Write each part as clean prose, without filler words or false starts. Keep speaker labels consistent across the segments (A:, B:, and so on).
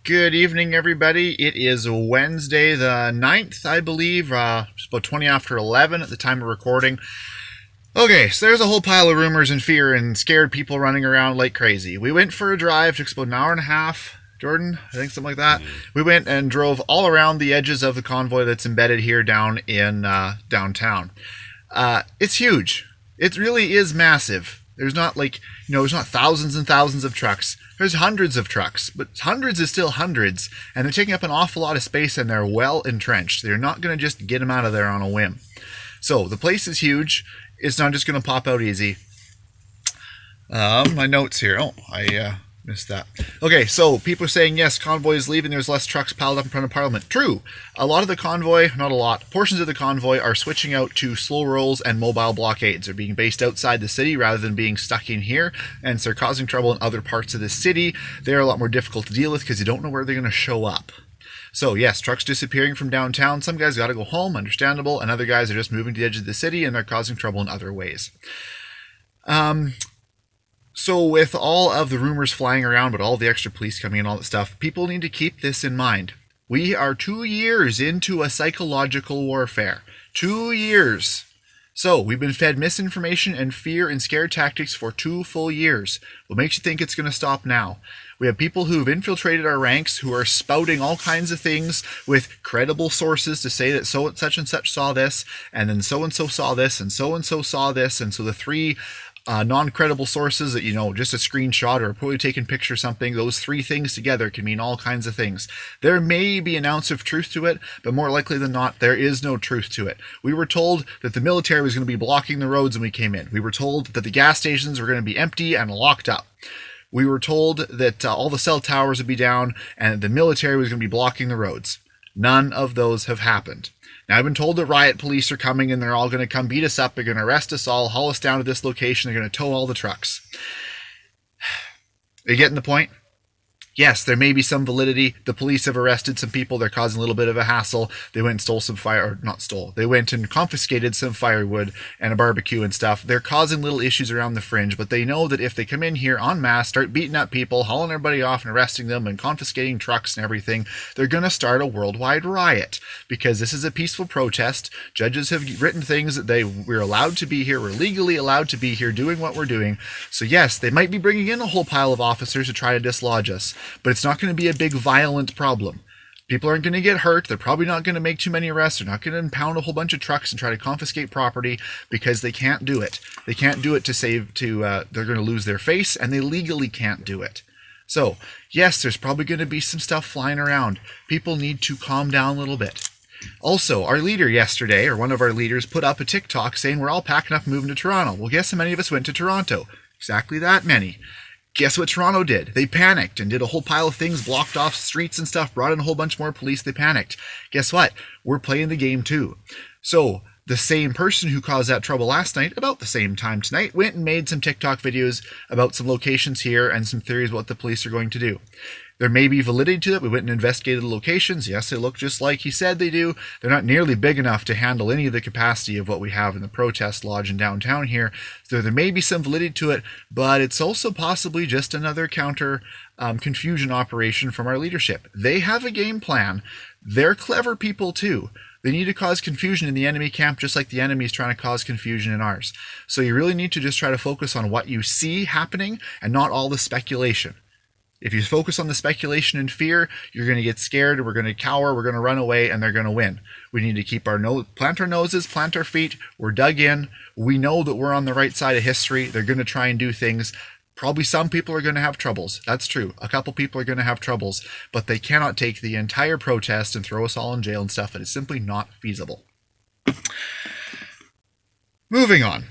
A: Good evening, everybody. It is Wednesday the 9th, I believe, just about 20 after 11 at the time of recording. Okay, so there's a whole pile of rumors and fear and scared people running around like crazy. We went for a drive, took about an hour and a half, Jordan, I think something like that. We went and drove all around the edges of the convoy that's embedded here down in downtown. It's huge. It really is massive. There's not there's not thousands and thousands of trucks. There's hundreds of trucks, but hundreds is still hundreds, and they're taking up an awful lot of space, and they're well entrenched. They're not going to just get them out of there on a whim. So the place is huge. It's not just going to pop out easy. My notes here. Oh, I missed that. Okay, so people are saying, yes, convoy is leaving. There's less trucks piled up in front of Parliament. True. A lot of the convoy, not a lot, portions of the convoy are switching out to slow rolls and mobile blockades. They're being based outside the city rather than being stuck in here, and so they're causing trouble in other parts of the city. They're a lot more difficult to deal with because you don't know where they're going to show up. So yes, trucks disappearing from downtown. Some guys got to go home, understandable, and other guys are just moving to the edge of the city, and they're causing trouble in other ways. So with all of the rumors flying around, but all the extra police coming in, all that stuff, people need to keep this in mind. We are 2 years into a psychological warfare. 2 years. So we've been fed misinformation and fear and scare tactics for 2 full years. What makes you think it's going to stop now? We have people who've infiltrated our ranks who are spouting all kinds of things with credible sources to say that so such and such saw this, and then so and so saw this, and so saw this, and so the three non-credible sources that, just a screenshot or a poorly taken picture or something, those 3 things together can mean all kinds of things. There may be an ounce of truth to it, but more likely than not, there is no truth to it. We were told that the military was going to be blocking the roads when we came in. We were told that the gas stations were going to be empty and locked up. We were told that all the cell towers would be down and the military was going to be blocking the roads. None of those have happened. Now, I've been told that riot police are coming and they're all going to come beat us up. They're going to arrest us all, haul us down to this location. They're going to tow all the trucks. Are you getting the point? Yes, there may be some validity. The police have arrested some people. They're causing a little bit of a hassle. They went and stole some They went and confiscated some firewood and a barbecue and stuff. They're causing little issues around the fringe, but they know that if they come in here en masse, start beating up people, hauling everybody off and arresting them and confiscating trucks and everything, they're going to start a worldwide riot because this is a peaceful protest. Judges have written things that we're allowed to be here. We're legally allowed to be here doing what we're doing. So yes, they might be bringing in a whole pile of officers to try to dislodge us. But it's not going to be a big violent problem. People aren't going to get hurt. They're probably not going to make too many arrests. They're not going to impound a whole bunch of trucks and try to confiscate property because they can't do it. They can't do it they're going to lose their face, and they legally can't do it. So, yes, there's probably going to be some stuff flying around. People need to calm down a little bit. Also, our leader yesterday, or one of our leaders, put up a TikTok saying we're all packing up and moving to Toronto. Well, guess how many of us went to Toronto? Exactly that many. Guess what Toronto did? They panicked and did a whole pile of things, blocked off streets and stuff, brought in a whole bunch more police. They panicked. Guess what? We're playing the game too. So the same person who caused that trouble last night, about the same time tonight, went and made some TikTok videos about some locations here and some theories what the police are going to do. There may be validity to it. We went and investigated the locations. Yes, they look just like he said they do. They're not nearly big enough to handle any of the capacity of what we have in the protest lodge in downtown here. So there may be some validity to it, but it's also possibly just another counter confusion operation from our leadership. They have a game plan. They're clever people too. They need to cause confusion in the enemy camp just like the enemy is trying to cause confusion in ours. So you really need to just try to focus on what you see happening and not all the speculation. If you focus on the speculation and fear, you're going to get scared, we're going to cower, we're going to run away, and they're going to win. We need to keep plant our noses, plant our feet. We're dug in. We know that we're on the right side of history. They're going to try and do things. Probably some people are going to have troubles. That's true. A couple people are going to have troubles, but they cannot take the entire protest and throw us all in jail and stuff. It is simply not feasible. Moving on.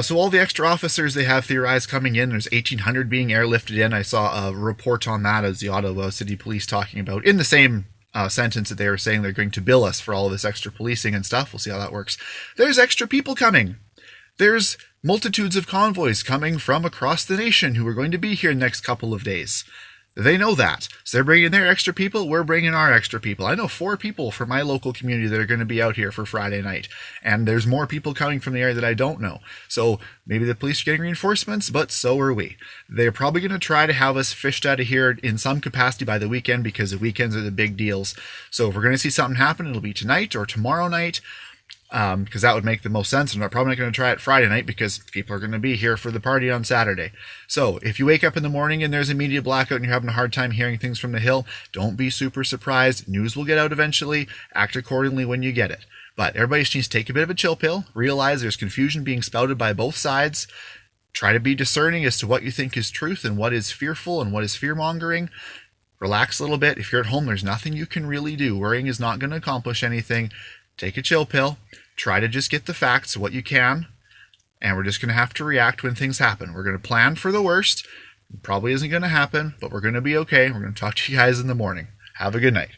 A: So all the extra officers they have theorized coming in, there's 1,800 being airlifted in. I saw a report on that as the Ottawa City Police talking about in the same sentence that they were saying they're going to bill us for all of this extra policing and stuff. We'll see how that works. There's extra people coming. There's multitudes of convoys coming from across the nation who are going to be here in the next couple of days. They know that. So they're bringing their extra people. We're bringing our extra people. I know 4 people from my local community that are going to be out here for Friday night. And there's more people coming from the area that I don't know. So maybe the police are getting reinforcements, but so are we. They're probably going to try to have us fished out of here in some capacity by the weekend, because the weekends are the big deals. So if we're going to see something happen, it'll be tonight or tomorrow night. Because that would make the most sense. And I'm probably not going to try it Friday night because people are going to be here for the party on Saturday. So if you wake up in the morning and there's a media blackout and you're having a hard time hearing things from the Hill, don't be super surprised. News will get out eventually. Act accordingly when you get it. But everybody just needs to take a bit of a chill pill. Realize there's confusion being spouted by both sides. Try to be discerning as to what you think is truth and what is fearful and what is fear-mongering. Relax a little bit. If you're at home, there's nothing you can really do. Worrying is not going to accomplish anything. Take a chill pill. Try to just get the facts, what you can, and we're just going to have to react when things happen. We're going to plan for the worst. It probably isn't going to happen, but we're going to be okay. We're going to talk to you guys in the morning. Have a good night.